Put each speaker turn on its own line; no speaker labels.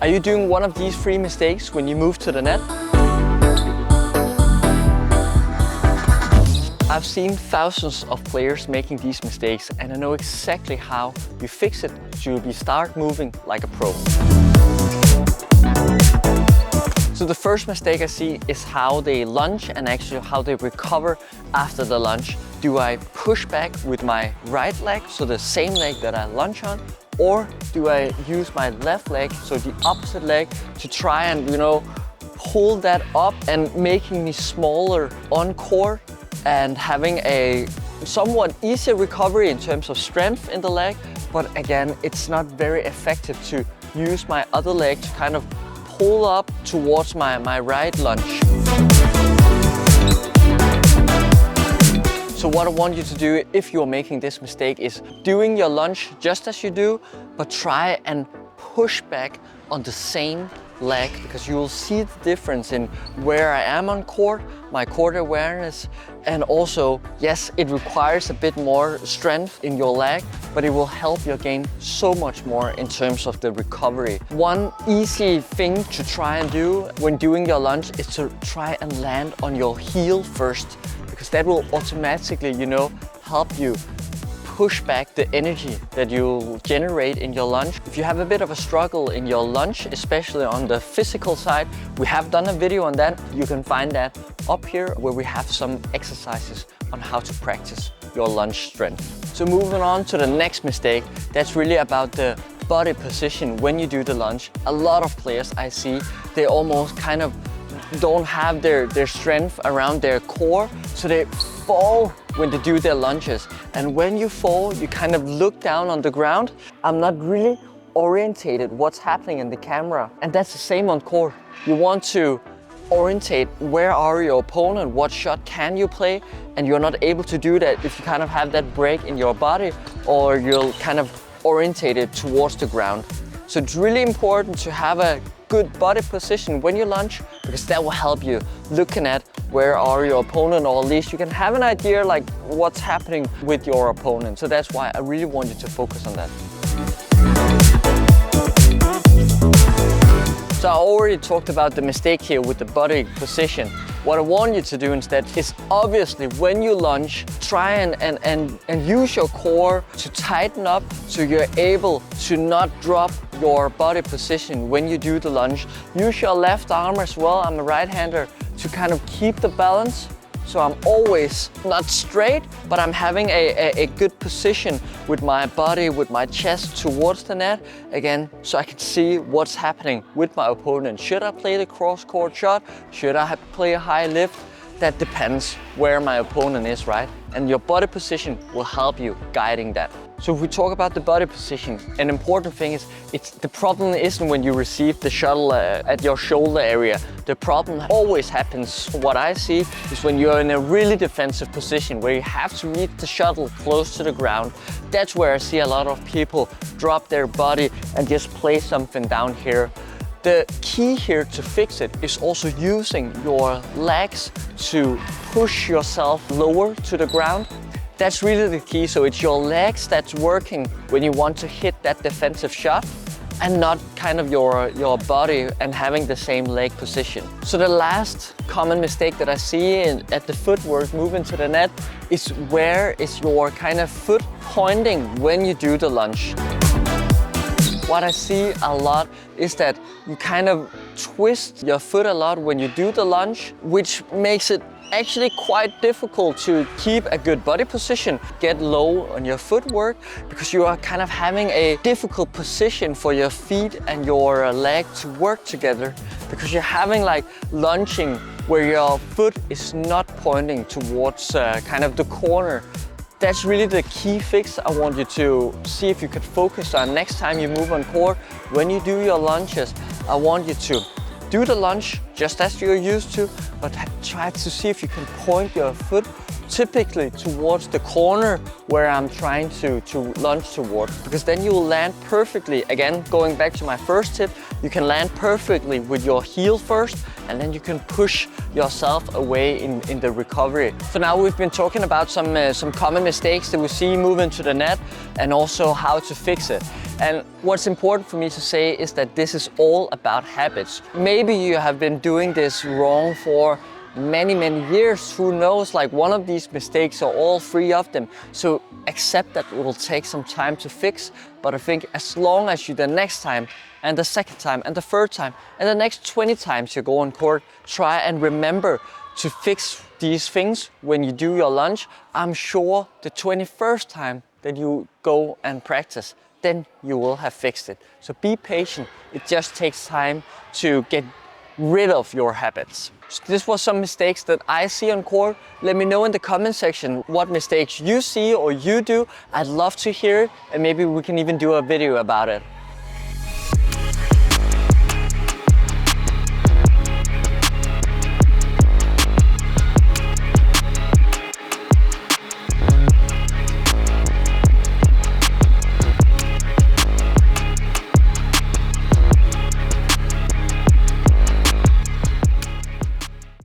Are you doing one of these 3 mistakes when you move to the net? I've seen thousands of players making these mistakes, and I know exactly how you fix it so you'll start moving like a pro. So the first mistake I see is how they lunge and actually how they recover after the lunge. Do I push back with my right leg, so the same leg that I lunge on, or do I use my left leg, so the opposite leg, to try and, pull that up and making me smaller on court and having a somewhat easier recovery in terms of strength in the leg. But again, it's not very effective to use my other leg to kind of pull up towards my right lunge. So what I want you to do if you're making this mistake is doing your lunge just as you do, but try and push back on the same leg, because you will see the difference in where I am on court, my court awareness, and also, yes, it requires a bit more strength in your leg, but it will help you gain so much more in terms of the recovery. One easy thing to try and do when doing your lunge is to try and land on your heel first, because that will automatically, help you push back the energy that you generate in your lunge. If you have a bit of a struggle in your lunge, especially on the physical side, we have done a video on that. You can find that up here, where we have some exercises on how to practice your lunge strength. So moving on to the next mistake, that's really about the body position when you do the lunge. A lot of players I see, they almost kind of don't have their strength around their core, so they fall when they do their lunges. And when you fall, you kind of look down on the ground. I'm not really orientated what's happening in the camera. And that's the same on court. You want to orientate where are your opponent, what shot can you play, and you're not able to do that if you kind of have that break in your body, or you're kind of orientated towards the ground. So it's really important to have a good body position when you lunge, because that will help you looking at where are your opponent, or at least you can have an idea like what's happening with your opponent. So that's why I really want you to focus on that. So I already talked about the mistake here with the body position. What I want you to do instead is, obviously when you lunge, try and use your core to tighten up so you're able to not drop your body position when you do the lunge. Use your left arm as well, I'm a right-hander, to kind of keep the balance. So I'm always not straight, but I'm having a good position with my body, with my chest towards the net. Again, so I can see what's happening with my opponent. Should I play the cross-court shot? Should I play a high lift? That depends where my opponent is, right? And your body position will help you guiding that. So if we talk about the body position, an important thing is, the problem isn't when you receive the shuttle at your shoulder area. The problem always happens, what I see, is when you're in a really defensive position where you have to reach the shuttle close to the ground. That's where I see a lot of people drop their body and just play something down here. The key here to fix it is also using your legs to push yourself lower to the ground. That's really the key. So it's your legs that's working when you want to hit that defensive shot, and not kind of your body and having the same leg position. So the last common mistake that I see at the footwork moving to the net is, where is your kind of foot pointing when you do the lunge? What I see a lot is that you kind of twist your foot a lot when you do the lunge, which makes it actually quite difficult to keep a good body position, get low on your footwork, because you are kind of having a difficult position for your feet and your leg to work together, because you're having like lunging where your foot is not pointing towards kind of the corner. That's really the key fix I want you to see if you could focus on next time you move on court. When you do your lunges, I want you to do the lunge just as you're used to, but try to see if you can point your foot typically towards the corner where I'm trying to lunge towards, because then you will land perfectly. Again, going back to my first tip, You can land perfectly with your heel first, and then you can push yourself away in the recovery. So now we've been talking about some common mistakes that we see moving to the net, and also how to fix it. And what's important for me to say is that this is all about habits. Maybe you have been doing this wrong for many years, who knows, like one of these mistakes or all three of them. So accept that it will take some time to fix, but I think as long as you the next time and the second time and the third time and the next 20 times you go on court, try and remember to fix these things when you do your lunge, I'm sure the 21st time that you go and practice, then you will have fixed it. So be patient, it just takes time to get rid of your habits. So this was some mistakes that I see on court. Let me know in the comment section what mistakes you see or you do. I'd love to hear it, and maybe we can even do a video about it.